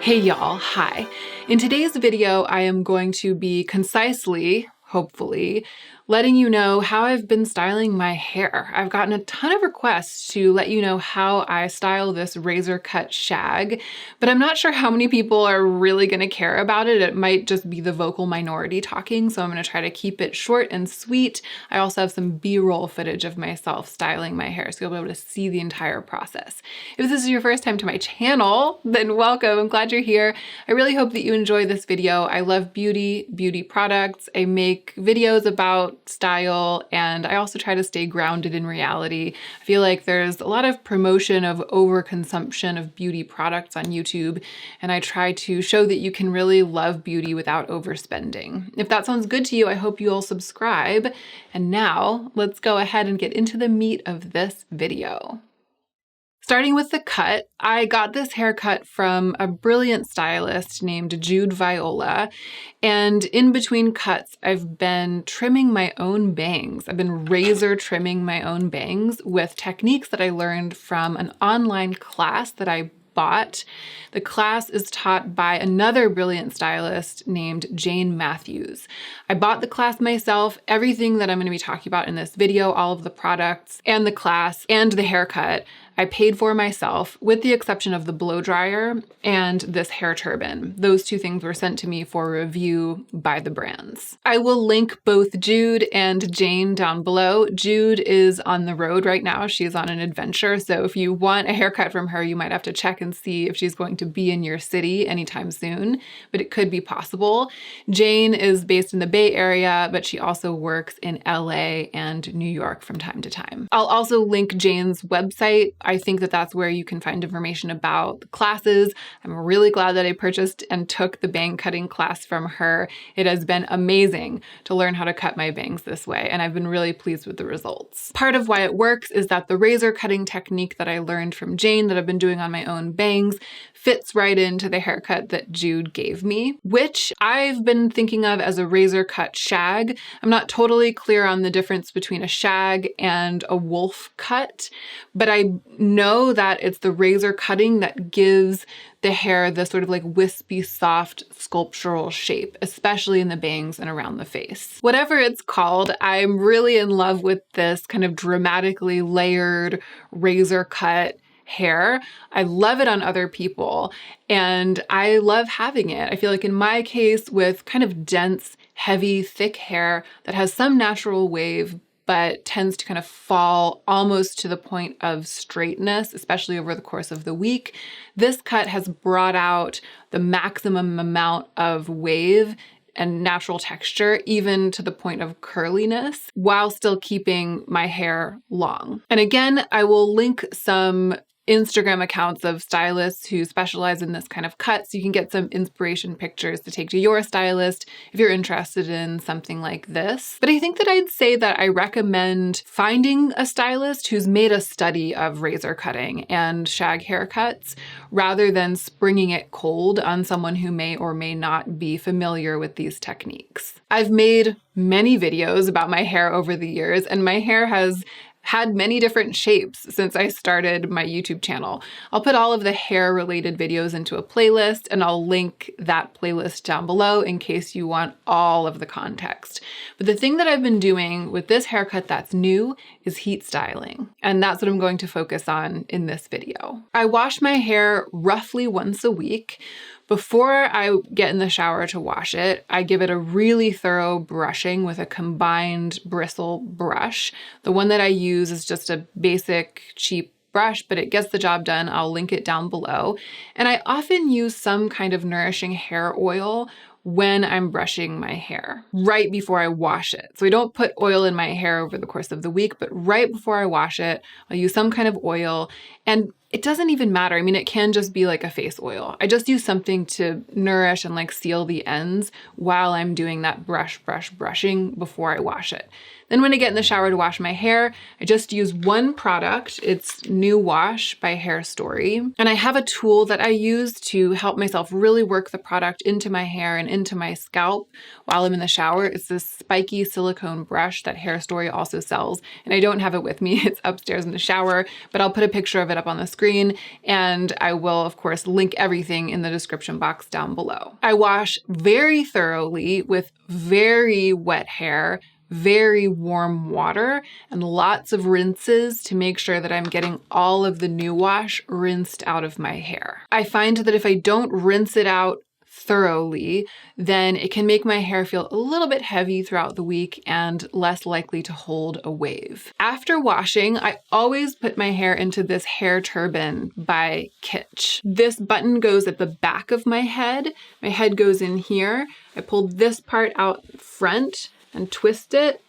Hey y'all, hi. In today's video, I am going to be concisely, hopefully, letting you know how I've been styling my hair. I've gotten a ton of requests to let you know how I style this razor cut shag, but I'm not sure how many people are really gonna care about it. It might just be the vocal minority talking, so I'm gonna try to keep it short and sweet. I also have some B-roll footage of myself styling my hair, so you'll be able to see the entire process. If this is your first time to my channel, then welcome. I'm glad you're here. I really hope that you enjoy this video. I love beauty products. I make videos about style, and I also try to stay grounded in reality. I feel like there's a lot of promotion of overconsumption of beauty products on YouTube, and I try to show that you can really love beauty without overspending. If that sounds good to you, I hope you'll subscribe. And now let's go ahead and get into the meat of this video. Starting with the cut, I got this haircut from a brilliant stylist named Jude Viola, and in between cuts, I've been trimming my own bangs. I've been razor trimming my own bangs with techniques that I learned from an online class that I bought. The class is taught by another brilliant stylist named Jane Matthews. I bought the class myself. Everything that I'm going to be talking about in this video, all of the products and the class and the haircut, I paid for myself, with the exception of the blow dryer and this hair turban. Those two things were sent to me for review by the brands. I will link both Jude and Jane down below. Jude is on the road right now. She's on an adventure. So if you want a haircut from her, you might have to check and see if she's going to be in your city anytime soon, but it could be possible. Jane is based in the Bay Area, but she also works in LA and New York from time to time. I'll also link Jane's website. I think that that's where you can find information about the classes. I'm really glad that I purchased and took the bang cutting class from her. It has been amazing to learn how to cut my bangs this way, and I've been really pleased with the results. Part of why it works is that the razor cutting technique that I learned from Jane that I've been doing on my own bangs fits right into the haircut that Jude gave me, which I've been thinking of as a razor cut shag. I'm not totally clear on the difference between a shag and a wolf cut, but I know that it's the razor cutting that gives the hair this sort of like wispy, soft, sculptural shape, especially in the bangs and around the face. Whatever it's called, I'm really in love with this kind of dramatically layered razor cut hair. I love it on other people, and I love having it. I feel like in my case, with kind of dense, heavy, thick hair that has some natural wave, but tends to kind of fall almost to the point of straightness, especially over the course of the week, this cut has brought out the maximum amount of wave and natural texture, even to the point of curliness, while still keeping my hair long. And again, I will link some Instagram accounts of stylists who specialize in this kind of cut, so you can get some inspiration pictures to take to your stylist if you're interested in something like this. But I think that I'd say that I recommend finding a stylist who's made a study of razor cutting and shag haircuts rather than springing it cold on someone who may or may not be familiar with these techniques. I've made many videos about my hair over the years, and my hair has had many different shapes since I started my YouTube channel. I'll put all of the hair related videos into a playlist, and I'll link that playlist down below in case you want all of the context. But the thing that I've been doing with this haircut that's new is heat styling, and that's what I'm going to focus on in this video. I wash my hair roughly once a week. Before I get in the shower to wash it, I give it a really thorough brushing with a combined bristle brush. The one that I use is just a basic, cheap brush, but it gets the job done. I'll link it down below. And I often use some kind of nourishing hair oil when I'm brushing my hair, right before I wash it. So I don't put oil in my hair over the course of the week, but right before I wash it, I'll use some kind of oil. And it doesn't even matter. I mean, it can just be like a face oil. I just use something to nourish and like seal the ends while I'm doing that brushing before I wash it. Then when I get in the shower to wash my hair, I just use one product. It's New Wash by Hair Story. And I have a tool that I use to help myself really work the product into my hair and into my scalp while I'm in the shower. It's this spiky silicone brush that Hair Story also sells. And I don't have it with me. It's upstairs in the shower, but I'll put a picture of it up on the screen, and I will, of course, link everything in the description box down below. I wash very thoroughly with very wet hair, very warm water, and lots of rinses to make sure that I'm getting all of the New Wash rinsed out of my hair. I find that if I don't rinse it out thoroughly, then it can make my hair feel a little bit heavy throughout the week and less likely to hold a wave. After washing, I always put my hair into this hair turban by Kitsch. This button goes at the back of my head. My head goes in here. I pull this part out front and twist it,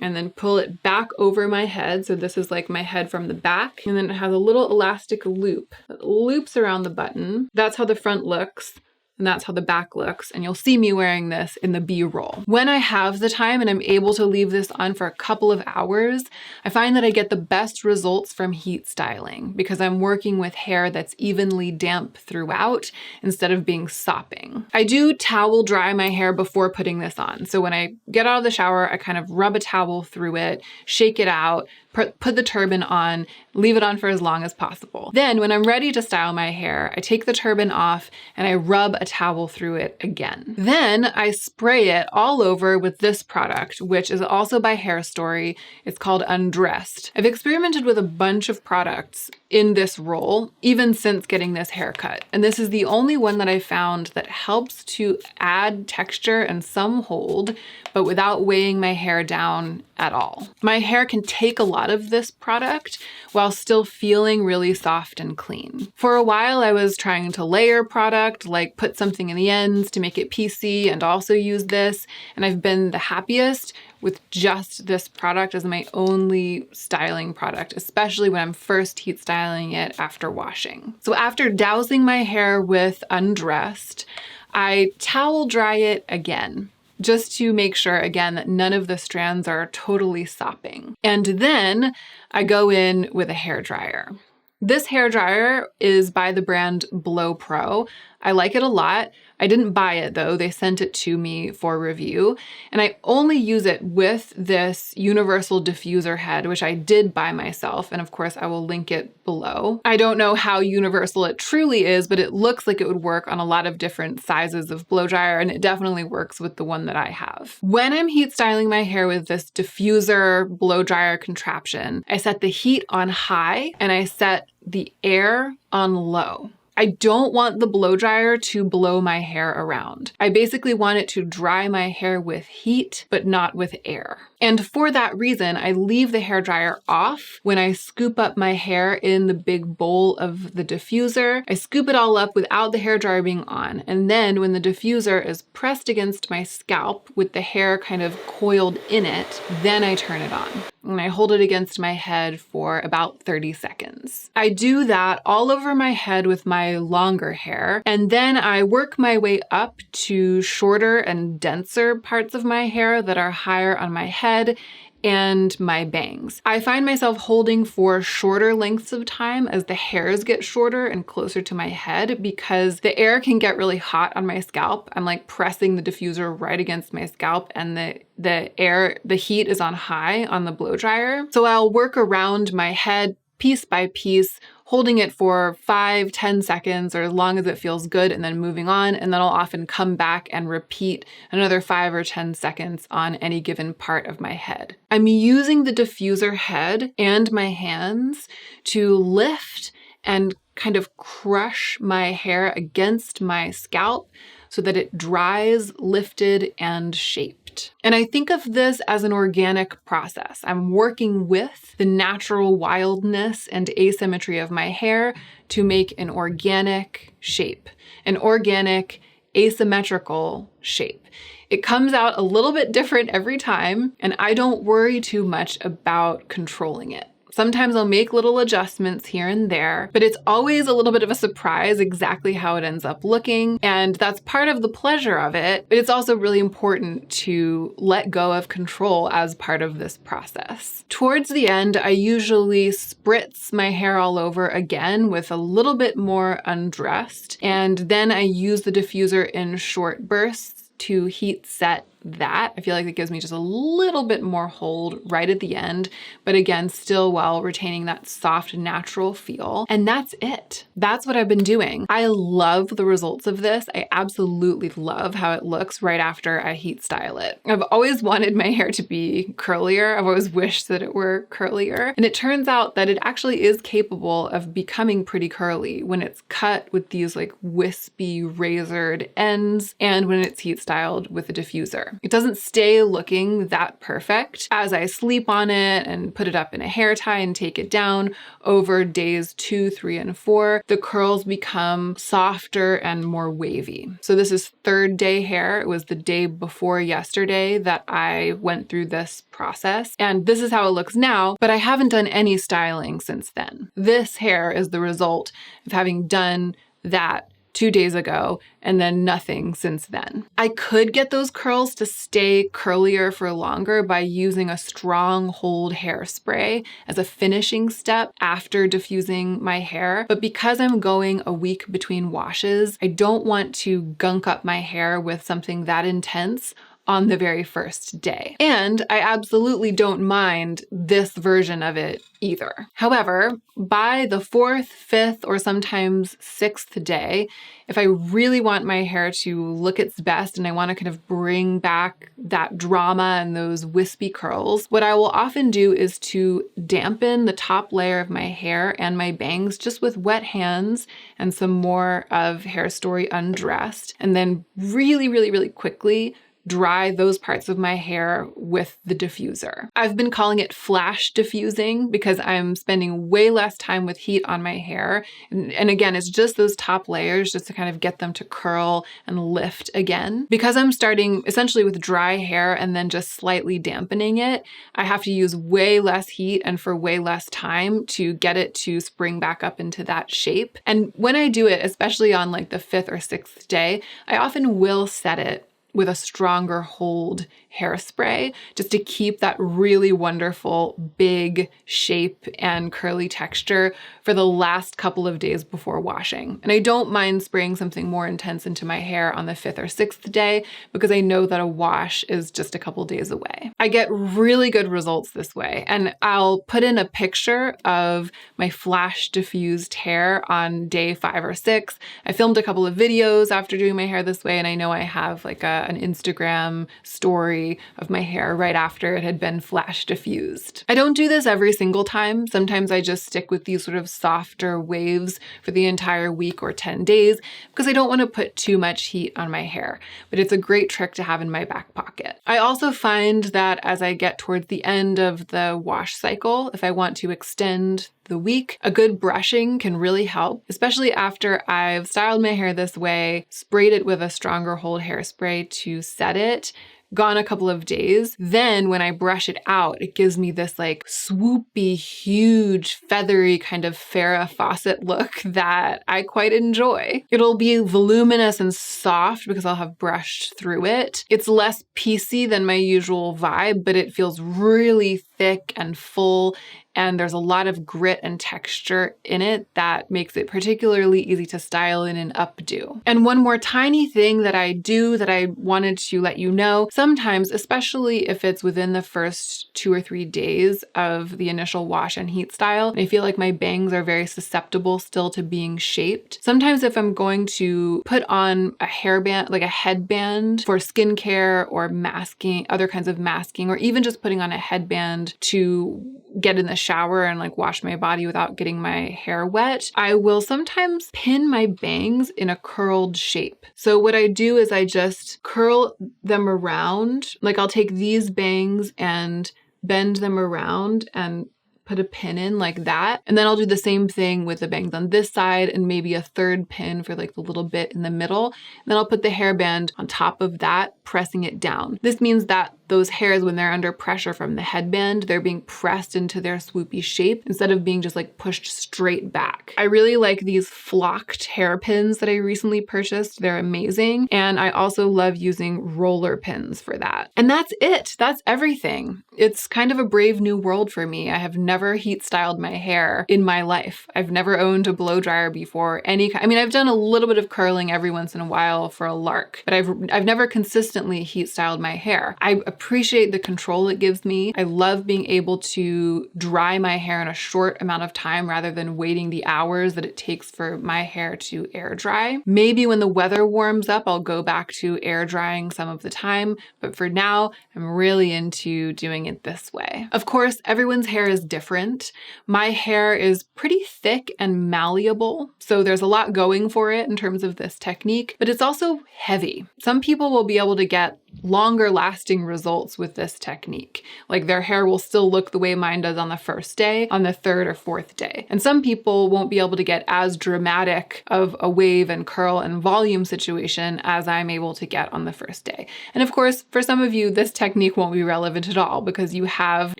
and then pull it back over my head. So this is like my head from the back. And then it has a little elastic loop that loops around the button. That's how the front looks. And that's how the back looks. And you'll see me wearing this in the B-roll. When I have the time and I'm able to leave this on for a couple of hours, I find that I get the best results from heat styling because I'm working with hair that's evenly damp throughout instead of being sopping. I do towel dry my hair before putting this on. So when I get out of the shower, I kind of rub a towel through it, shake it out, put the turban on, leave it on for as long as possible. Then when I'm ready to style my hair, I take the turban off and I rub a towel through it again. Then I spray it all over with this product, which is also by Hair Story. It's called Undressed. I've experimented with a bunch of products in this roll, even since getting this haircut. And this is the only one that I found that helps to add texture and some hold, but without weighing my hair down at all. My hair can take a lot of this product while still feeling really soft and clean. For a while, I was trying to layer product, like put something in the ends to make it piecey and also use this. And I've been the happiest with just this product as my only styling product, especially when I'm first heat styling it after washing. So after dousing my hair with Undressed, I towel dry it again, just to make sure, again, that none of the strands are totally sopping. And then I go in with a hairdryer. This hairdryer is by the brand Blow Pro. I like it a lot. I didn't buy it though. They sent it to me for review. And I only use it with this universal diffuser head, which I did buy myself. And of course I will link it below. I don't know how universal it truly is, but it looks like it would work on a lot of different sizes of blow dryer, and it definitely works with the one that I have. When I'm heat styling my hair with this diffuser blow dryer contraption, I set the heat on high and I set the air on low. I don't want the blow dryer to blow my hair around. I basically want it to dry my hair with heat, but not with air. And for that reason, I leave the hair dryer off when I scoop up my hair in the big bowl of the diffuser. I scoop it all up without the hair dryer being on. And then when the diffuser is pressed against my scalp with the hair kind of coiled in it, then I turn it on. And I hold it against my head for about 30 seconds. I do that all over my head with my longer hair, and then I work my way up to shorter and denser parts of my hair that are higher on my head and my bangs. I find myself holding for shorter lengths of time as the hairs get shorter and closer to my head because the air can get really hot on my scalp. I'm like pressing the diffuser right against my scalp, and the heat is on high on the blow dryer. So I'll work around my head piece by piece, holding it for 5-10 seconds or as long as it feels good, and then moving on. And then I'll often come back and repeat another 5 or 10 seconds on any given part of my head. I'm using the diffuser head and my hands to lift and kind of crush my hair against my scalp so that it dries lifted and shaped. And I think of this as an organic process. I'm working with the natural wildness and asymmetry of my hair to make an organic shape, an organic asymmetrical shape. It comes out a little bit different every time, and I don't worry too much about controlling it. Sometimes I'll make little adjustments here and there, but it's always a little bit of a surprise exactly how it ends up looking. And that's part of the pleasure of it. But it's also really important to let go of control as part of this process. Towards the end, I usually spritz my hair all over again with a little bit more undressed. And then I use the diffuser in short bursts to heat set that. I feel like it gives me just a little bit more hold right at the end, but again, still while retaining that soft, natural feel. And that's it. That's what I've been doing. I love the results of this. I absolutely love how it looks right after I heat style it. I've always wanted my hair to be curlier. I've always wished that it were curlier. And it turns out that it actually is capable of becoming pretty curly when it's cut with these like wispy razored ends and when it's heat styled with a diffuser. It doesn't stay looking that perfect. As I sleep on it and put it up in a hair tie and take it down over days 2, 3, and 4, the curls become softer and more wavy. So this is third day hair. It was the day before yesterday that I went through this process. And this is how it looks now, but I haven't done any styling since then. This hair is the result of having done that 2 days ago and then nothing since then. I could get those curls to stay curlier for longer by using a strong hold hairspray as a finishing step after diffusing my hair. But because I'm going a week between washes, I don't want to gunk up my hair with something that intense on the very first day. And I absolutely don't mind this version of it either. However, by the 4th, 5th, or sometimes 6th day, if I really want my hair to look its best and I want to kind of bring back that drama and those wispy curls, what I will often do is to dampen the top layer of my hair and my bangs just with wet hands and some more of Hair Story Undressed, and then really, really, really quickly dry those parts of my hair with the diffuser. I've been calling it flash diffusing because I'm spending way less time with heat on my hair. And again, it's just those top layers just to kind of get them to curl and lift again. Because I'm starting essentially with dry hair and then just slightly dampening it, I have to use way less heat and for way less time to get it to spring back up into that shape. And when I do it, especially on like the 5th or 6th day, I often will set it with a stronger hold hairspray just to keep that really wonderful big shape and curly texture for the last couple of days before washing. And I don't mind spraying something more intense into my hair on the 5th or 6th day because I know that a wash is just a couple days away. I get really good results this way, and I'll put in a picture of my flash diffused hair on day 5 or 6. I filmed a couple of videos after doing my hair this way, and I know I have like an Instagram story of my hair right after it had been flash diffused. I don't do this every single time. Sometimes I just stick with these sort of softer waves for the entire week or 10 days because I don't want to put too much heat on my hair, but it's a great trick to have in my back pocket. I also find that as I get towards the end of the wash cycle, if I want to extend the week, a good brushing can really help, especially after I've styled my hair this way, sprayed it with a stronger hold hairspray to set it, gone a couple of days. Then when I brush it out, it gives me this like swoopy, huge, feathery kind of Farrah Fawcett look that I quite enjoy. It'll be voluminous and soft because I'll have brushed through it. It's less piecey than my usual vibe, but it feels really thick and full, and there's a lot of grit and texture in it that makes it particularly easy to style in an updo. And one more tiny thing that I do that I wanted to let you know, sometimes, especially if it's within the first 2 or 3 days of the initial wash and heat style, and I feel like my bangs are very susceptible still to being shaped. Sometimes if I'm going to put on a hairband, like a headband for skincare or masking, other kinds of masking, or even just putting on a headband to get in the shower and like wash my body without getting my hair wet, I will sometimes pin my bangs in a curled shape. So what I do is I just curl them around. Like I'll take these bangs and bend them around and put a pin in like that. And then I'll do the same thing with the bangs on this side and maybe a third pin for like the little bit in the middle. And then I'll put the hairband on top of that, pressing it down. This means that those hairs, when they're under pressure from the headband, they're being pressed into their swoopy shape instead of being just like pushed straight back. I really like these flocked hairpins that I recently purchased. They're amazing. And I also love using roller pins for that. And that's it. That's everything. It's kind of a brave new world for me. I have never heat styled my hair in my life. I've never owned a blow dryer before. I mean, I've done a little bit of curling every once in a while for a lark, but I've never consistently heat styled my hair. I appreciate the control it gives me. I love being able to dry my hair in a short amount of time rather than waiting the hours that it takes for my hair to air dry. Maybe when the weather warms up, I'll go back to air drying some of the time, but for now, I'm really into doing it this way. Of course, everyone's hair is different. My hair is pretty thick and malleable, so there's a lot going for it in terms of this technique, but it's also heavy. Some people will be able to get longer lasting results with this technique. Like their hair will still look the way mine does on the first day, on the third or fourth day. And some people won't be able to get as dramatic of a wave and curl and volume situation as I'm able to get on the first day. And of course, for some of you, this technique won't be relevant at all because you have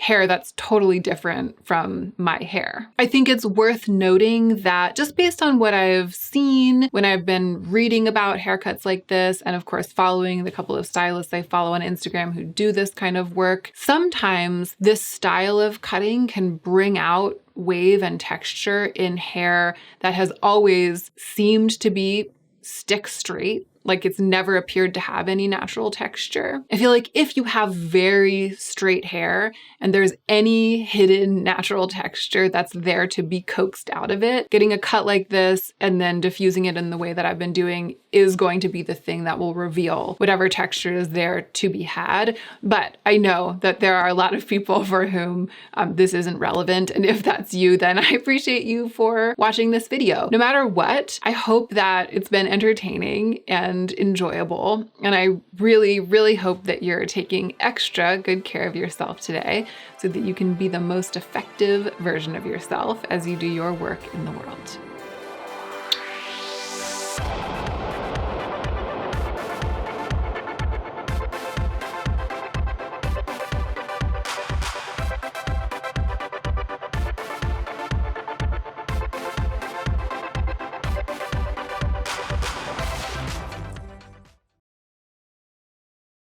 hair that's totally different from my hair. I think it's worth noting that just based on what I've seen when I've been reading about haircuts like this, and of course, following the couple of stylists I follow on Instagram who do this kind of work, sometimes this style of cutting can bring out wave and texture in hair that has always seemed to be stick straight. Like it's never appeared to have any natural texture. I feel like if you have very straight hair and there's any hidden natural texture that's there to be coaxed out of it, getting a cut like this and then diffusing it in the way that I've been doing is going to be the thing that will reveal whatever texture is there to be had. But I know that there are a lot of people for whom this isn't relevant. And if that's you, then I appreciate you for watching this video. No matter what, I hope that it's been entertaining and enjoyable. And I really, really hope that you're taking extra good care of yourself today so that you can be the most effective version of yourself as you do your work in the world.